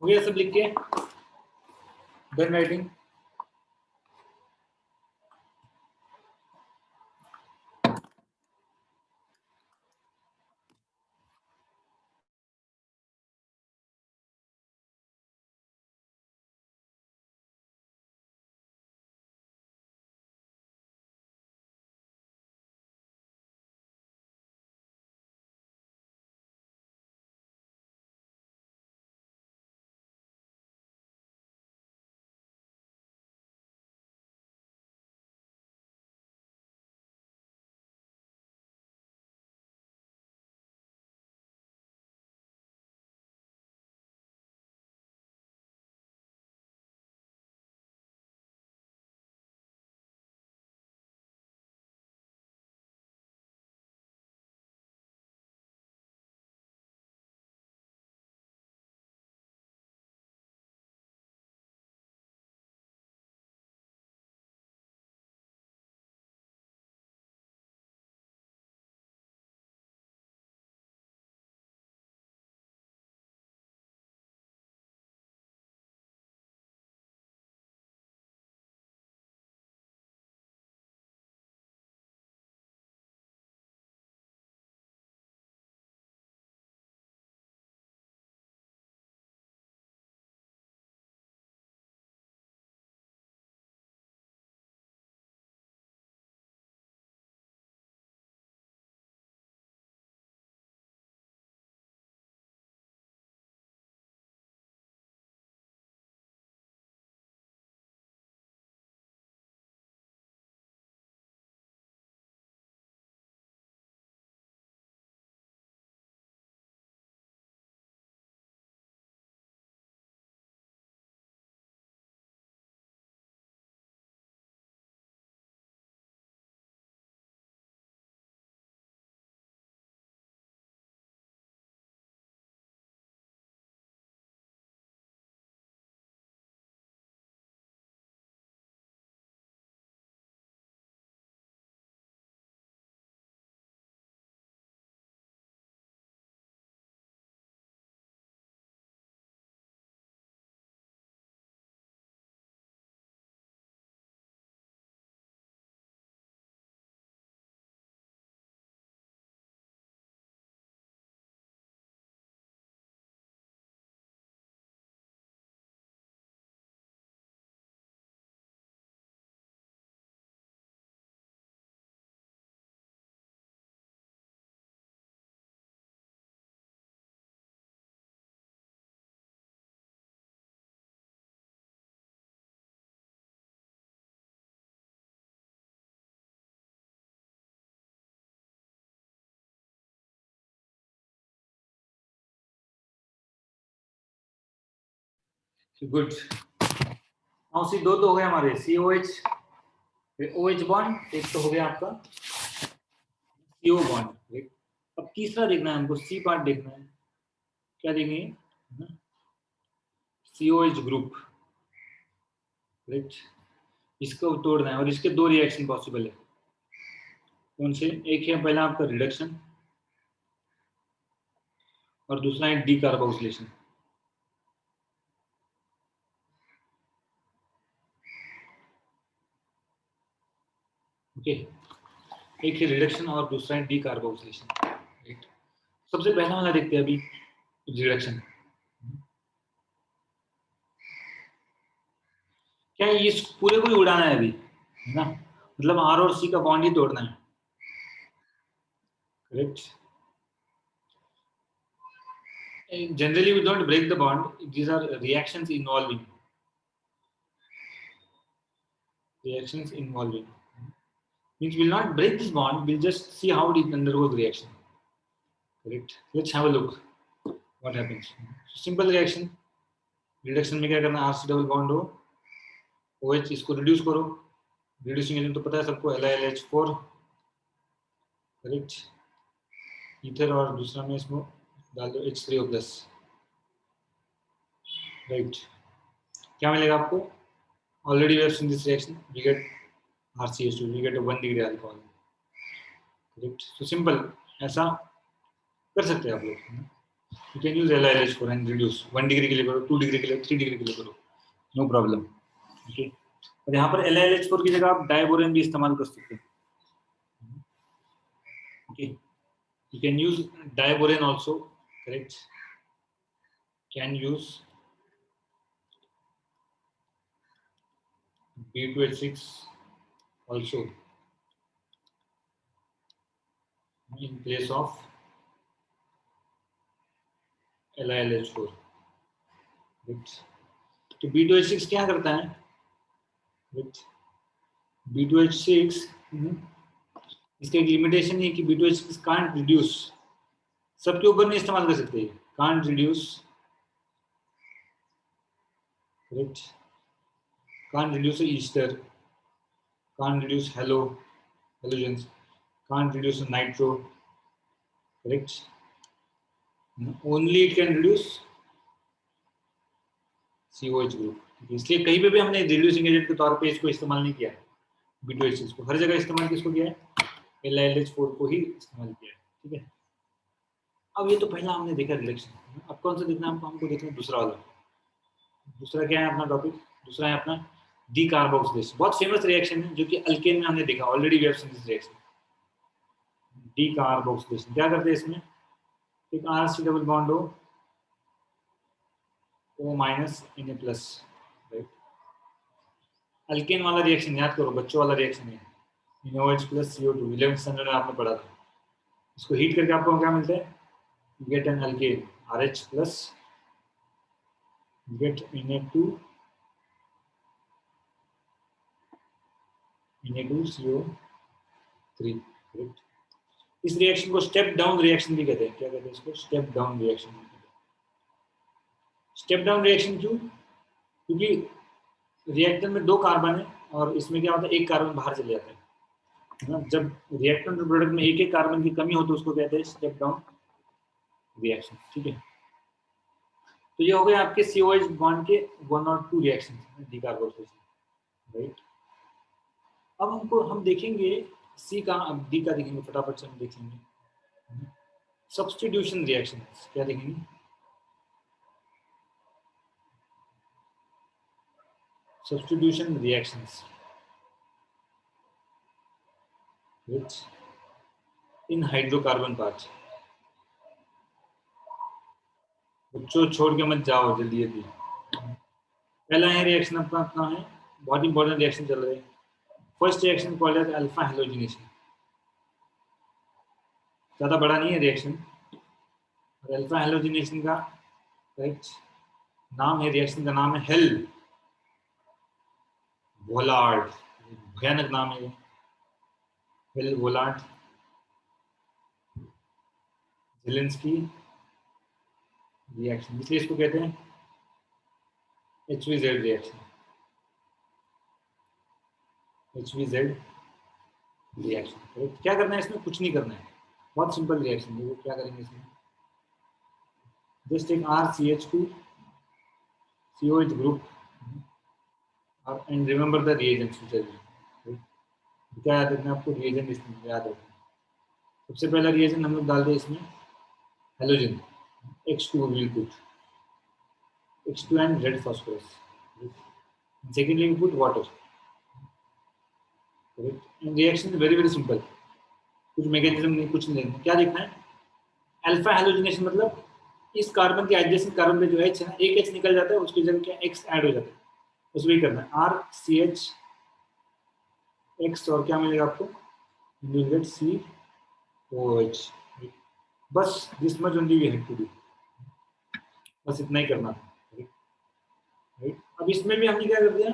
हो गया सब लिख के, done writing. Good. Now see दो तो हो गए हमारे COH OH बॉन्ड, एक तो हो गया आपका CO बॉन्ड। अब तीसरा देखना है हमको, C पार्ट देखना है। क्या देखेंगे? COH group, right. इसको तोड़ना है और इसके दो रिएक्शन पॉसिबल है। कौन से? एक है पहला आपका रिडक्शन और दूसरा है डीकार्बोक्सिलेशन। ओके, एक है रिडक्शन और दूसरा है डीकार्बोक्सिलेशन, राइट। सबसे पहला वाला देखते हैं अभी, रिडक्शन। क्या है, ये पूरे को ही उड़ाना है अभी, है ना? मतलब R और C का बॉन्ड ही तोड़ना है, correct. Generally we don't break the bond, these are reactions involving means we'll not break this bond, we'll just see how it undergoes reaction, correct. Let's have a look what happens. Simple reaction, reduction में क्या करना है? RC double bond हो, OH इसको reduce करो, reducing agent तो पता है सबको, LiLH4, करेक्ट। ईथर और दूसरा में इसमें डाल दो H3O+, राइट। क्या मिलेगा आपको? Already we have seen this reaction, we get RCH2, we get 1 degree alcohol, correct. So simple, ऐसा कर सकते हैं आप लोग। You can use LiLH4 and reduce 1 degree के लिए करो, 2 डिग्री के लिए, 3 डिग्री के लिए करो, नो प्रॉब्लम, ओके। और यहाँ पर LiLH4 की जगह आप डाइबोरेन भी इस्तेमाल कर सकते हैं, okay. You can use diborane also, correct. Can use B2H6 also in place of LiLH4, right? तो B2H6 क्या करता है? right? B2H6 इसका एक लिमिटेशन है कि B2H6 कांट रिड्यूस, सबके ऊपर नहीं इस्तेमाल कर सकते, can't reduce, correct. Can't reduce Easter, can't reduce halogens, can't reduce nitro, correct. Only it can reduce COH group, इसलिए कहीं पे भी हमने रिड्यूसिंग एजेंट के तौर पे इसको इस्तेमाल नहीं किया, B2H6 को। हर जगह इस्तेमाल किसको किया है? LiLH4 को ही इस्तेमाल किया है, ठीक है। अब ये तो पहला हमने देखा रिडक्शन, अब कौन सा देखना है हमको देखना है दूसरा वाला। दूसरा क्या है अपना टॉपिक? दूसरा है अपना डीकार्बोक्सिलेशन, बहुत फेमस रिएक्शन है जो कि अल्केन में हमने देखा, already we have seen this reaction. Decarboxylation क्या करते हैं इसमें? एक RC डबल बॉन्ड हो, O- Na+, राइट। अल्केन वाला रिएक्शन याद करो, बच्चों वाला रिएक्शन है, NaOH + CO2, 11th स्टैंडर्ड में आपने पढ़ा था। इसको हीट करके आपको क्या मिलता है? Get an alkane RH+, get Na2CO3, right. इस रिएक्शन को स्टेप डाउन रिएक्शन भी कहते हैं। क्या कहते हैं इसको? Step down reaction. Step down reaction क्यों? क्योंकि रिएक्टर में 2 कार्बन है और इसमें क्या होता है, एक कार्बन बाहर चले जाता है ना। जब रिएक्टर प्रोडक्ट में एक कार्बन की कमी हो तो उसको कहते हैं स्टेप डाउन रिएक्शन, ठीक है। तो ये हो गए आपके COH बॉन्ड के 1 और 2 रिएक्शन, डीकार्बोक्सिलेशन, राइट। अब हम देखेंगे सी का, अब डी का देखेंगे, फटाफट से हम देखेंगे सब्स्टिट्यूशन रिएक्शन। क्या देखेंगे? Substitution reactions which in hydrocarbon part. बच्चों छोड़ के मत जाओ, जल्दी जल्दी। पहला है रिएक्शन अपना है, बहुत इंपॉर्टेंट रिएक्शन चल रहे हैं। First reaction called as alpha halogenation, ज्यादा बड़ा नहीं है रिएक्शन। और अल्फा हेलोजिनेशन का राइट नाम है, रिएक्शन का नाम है हेल वोलार्ड, भयानक नाम है हेल वोलार्ड जेलेंस्की रिएक्शन, इसलिए इसको कहते हैं HVZ रिएक्शन, HVZ रिएक्शन। क्या करना है इसमें? कुछ नहीं करना है, बहुत सिंपल रिएक्शन। देखो क्या करेंगे इसमें, just take RCH2 COH group and remember the reagents which are used। क्या याद रखना है आपको? रिएजेंट इसमें याद रखना है। सबसे पहला रिएजेंट हम लोग डाल दें इसमें halogen H2 will put H2 and red phosphorus। Secondly we put water, correct? And reaction is very simple, कुछ मैकेनिज्म नहीं, कुछ नहीं। क्या देखना है? अल्फा हेलोजिनेशन मतलब इस कार्बन के एडजेसेंट कार्बन पे जो H है ना, एक H निकल जाता है, उसकी जगह क्या X ऐड हो जाता है, उसमें ही करना है। RCH X और क्या मिलेगा आपको? You will get COH। बस this much only we have to do, बस इतना ही करना था, राइट? अब इसमें भी हमने क्या कर दिया,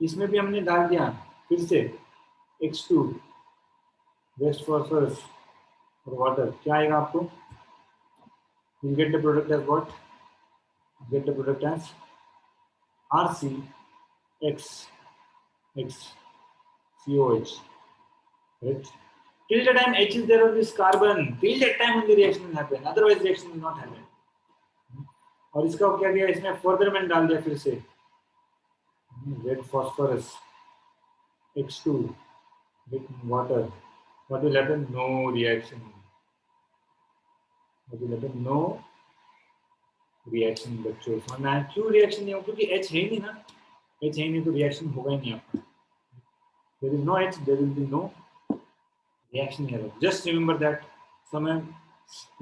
इसमें भी हमने डाल दिया फिर से H2 वेस्ट फॉस्फोरस और वाटर। क्या आएगा आपको? You get the product as what? Get the product as RCXXCOH, right? Till the time H is there on this carbon, till that time only reaction will happen, otherwise reaction will not happen। और इसका क्या किया इसमें? Further मैंने डाल दिया फिर से red phosphorus H2 with water। What will happen? No reaction। What will happen? No reaction। बच्चों समझ में आया क्यों रिएक्शन नहीं हो? क्योंकि H है ही नहीं ना, H है ही नहीं तो रिएक्शन होगा ही नहीं आपका। There is no H, there will be no reaction here। Just remember that। समय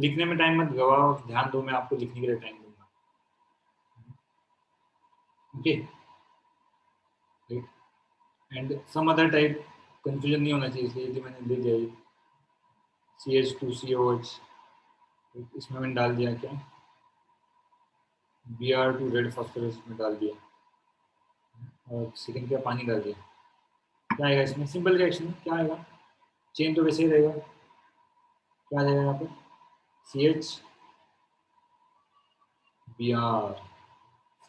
लिखने में टाइम मत गवाओ, ध्यान दो, मैं आपको लिखने के लिए टाइम दूंगा। Okay, and some other type confusion नहीं होना चाहिए, इसलिए यदि मैंने दे दिया CH2COH, इसमें मैंने डाल दिया क्या? Br2 रेड फास्फोरस में डाल दिया, और सेकंड क्या? पानी डाल दिया। क्या आएगा इसमें? Simple reaction. क्या आएगा? चेन तो वैसे ही रहेगा। क्या आ जाएगा यहाँ पे? CH Br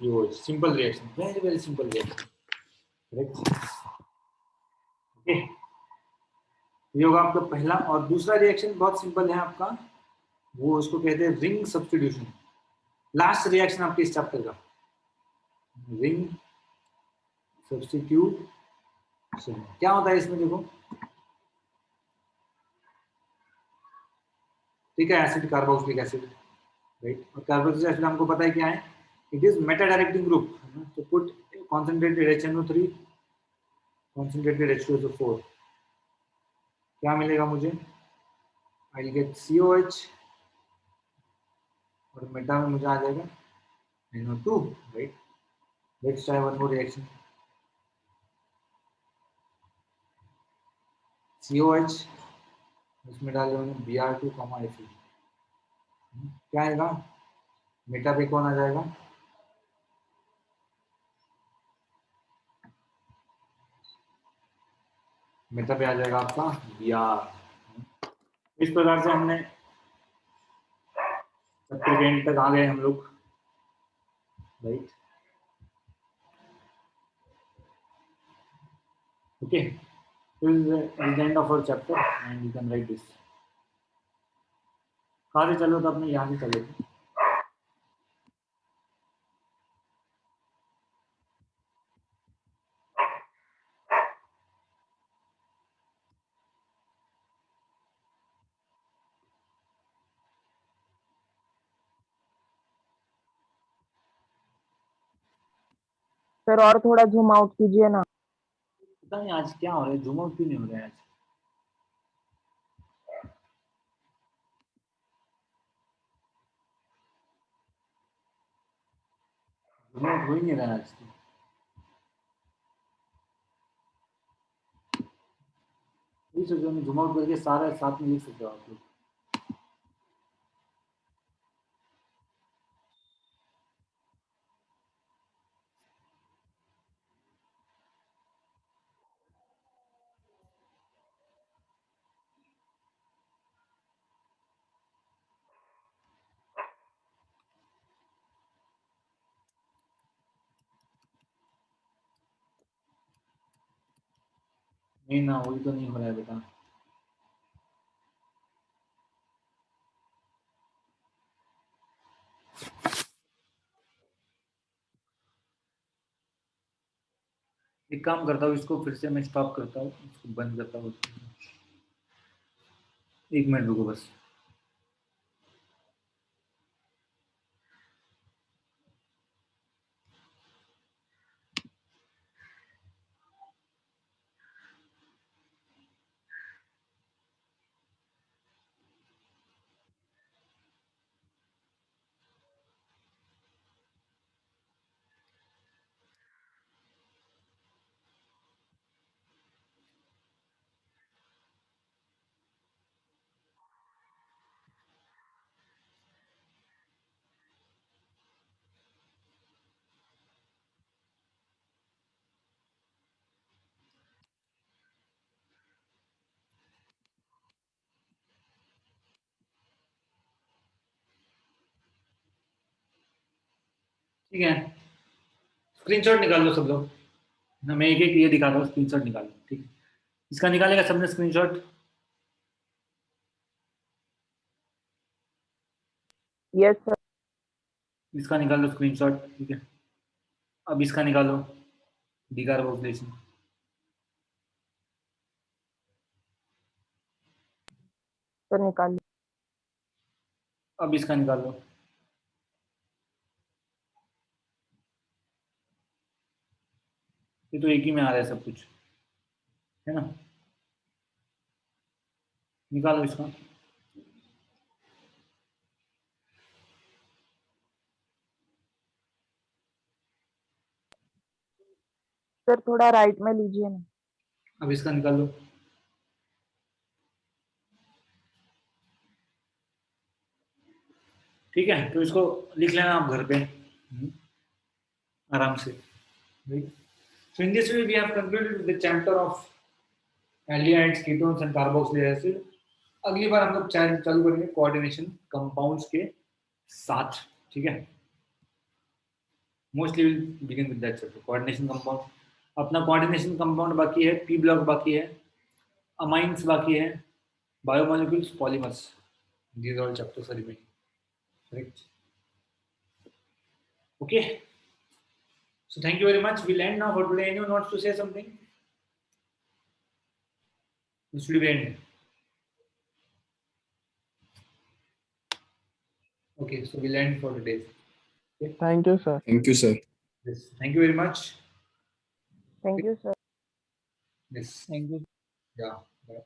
COH। Simple reaction, very simple reaction, correct? Okay, ये होगा आपका पहला। और दूसरा रिएक्शन बहुत सिंपल है आपका, वो उसको कहते हैं रिंग सब्स्टिट्यूशन। लास्ट रिएक्शन आपके इस चैप्टर का, रिंग सब्स्टिट्यूशन। क्या होता है इसमें? देखो, ठीक है, एसिड कार्बोक्सिलिक एसिड, राइट? और कार्बोक्सिलिक एसिड हमको पता है क्या है, it is meta directing group. तो put concentrated HNO3 concentrated H2SO4। क्या मिलेगा मुझे? आई गेट COH, और मेटा में मुझे आ जाएगा NO2, right? Let's try one more reaction. COH, इसमें डाल देंगे Br2, Fe। क्या आएगा? मेटा पे कौन आ जाएगा? मेटा पे आ जाएगा आपका Br। इस प्रकार से हमने चैप्टर के एंड तक आ गए हम लोग, right? Okay, this is the end of our chapter and you can write this। कहाँ से चलो? तो अपने यहाँ से चलो। सर और थोड़ा जूम आउट कीजिए ना। पता नहीं आज क्या हो रहा है, जूम आउट क्यों नहीं हो रहा है आज? जूम आउट हो ही नहीं रहा है आज तो। यही सोचो, मैं जूम आउट करके सारा साथ में लिख सकते हो आप लोग। नहीं ना, वही तो नहीं हो रहा है बेटा। एक काम करता हूँ, इसको फिर से मैं स्टॉप करता हूँ, इसको बंद करता हूँ। 1 मिनट रुको बस। ठीक है, स्क्रीनशॉट निकाल लो सब लोग ना, मैं एक एक ये दिखाता हूँ, स्क्रीनशॉट निकाल लो। ठीक है, इसका निकालेगा सबने स्क्रीनशॉट? Yes sir. इसका निकाल लो स्क्रीनशॉट। ठीक है, अब इसका निकालो, डिकार्बोक्सिलेशन। सर निकाल अब इसका निकाल लो। ये तो एक ही में आ रहा है सब कुछ, है ना? निकालो इसका। सर, थोड़ा राइट में लीजिए ना। अब इसका निकाल लो। ठीक है, तो इसको लिख लेना आप घर पे आराम से। So in this way we have concluded the chapter of aldehydes, ketones and carboxylic acid. अगली बार हम लोग चालू करेंगे कोऑर्डिनेशन कंपाउंड्स के साथ। ठीक है, mostly will begin with that chapter, coordination compound. अपना कोऑर्डिनेशन कंपाउंड बाकी है, पी ब्लॉक बाकी है, अमाइंस बाकी है, biomolecules, polymers, these all chapters are remaining. Correct? Okay, so thank you very much. We'll end now for today. Anyone wants to say something? Should we end? Okay, so we'll end for today. Okay. Thank you, sir. Thank you, sir. Yes. Thank you very much. Thank you sir. Yes. Thank you. Yeah. Bye.